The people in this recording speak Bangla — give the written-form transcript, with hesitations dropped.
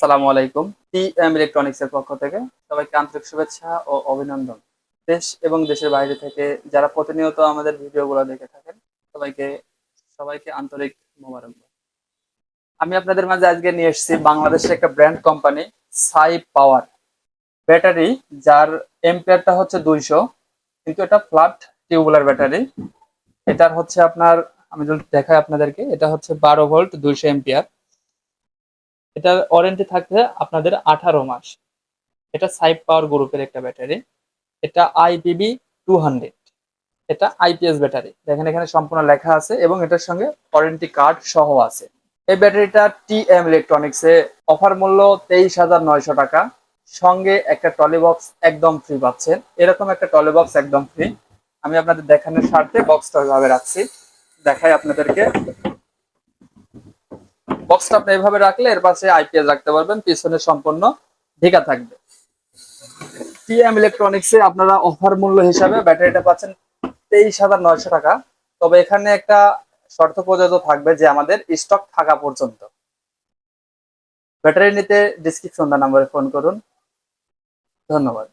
আসসালামু আলাইকুম। টিএম ইলেকট্রনিক্স এর পক্ষ থেকে সবাইকে আন্তরিক শুভেচ্ছা ও অভিনন্দন। দেশ এবং দেশের বাইরে থেকে যারা প্রতিনিয়ত আমাদের ভিডিওগুলো দেখে থাকেন সবাইকে সবাইকে আন্তরিক মোবারকবাদ। আমি আপনাদের মাঝে আজকে নিয়ে এসেছি বাংলাদেশের একটা ব্র্যান্ড কোম্পানি সাই পাওয়ার ব্যাটারি, যার এম্পিয়ারটা হচ্ছে 200, কিন্তু এটা ফ্ল্যাট টিউবুলার ব্যাটারি। এটার হচ্ছে আপনার, আমি যদি দেখাই আপনাদেরকে, এটা হচ্ছে 12 ভোল্ট 200 এম্পিয়ার। এটার ওয়ারেন্টি থাকবে আপনাদের 18 মাস। এটা সাইপ পাওয়ার গ্রুপের একটা ব্যাটারি। এটা IPB 200। এটা আইপিএস ব্যাটারি, দেখেন এখানে সম্পূর্ণ লেখা আছে এবং এটার সঙ্গে ওয়ারেন্টি কার্ড সহ আছে। এই ব্যাটারিটা টিএম ইলেকট্রনিক্স এ অফার মূল্য 23,900 টাকা। সঙ্গে একটা টলি বক্স একদম ফ্রি পাচ্ছেন। এরকম একটা টলি বক্স একদম ফ্রি। আমি আপনাদের দেখানোর স্বার্থে বক্সটা ওইভাবে রাখছি, দেখাই আপনাদেরকে। বক্সটা আপনি এইভাবে রাখলে এর পাশে আইপিএস রাখতে পারবেন, পিছনে সম্পূর্ণ ঢেকা থাকবে। টিএম ইলেকট্রনিক্স এ আপনারা অফার মূল্য হিসাবে ব্যাটারিটা পাচ্ছেন 23,900 টাকা। তবে এখানে একটা শর্ত প্রযোজ্য থাকবে যে আমাদের স্টক থাকা পর্যন্ত। ব্যাটারি নিতে ডিসক্রিপশন নাম্বারে ফোন করুন। ধন্যবাদ।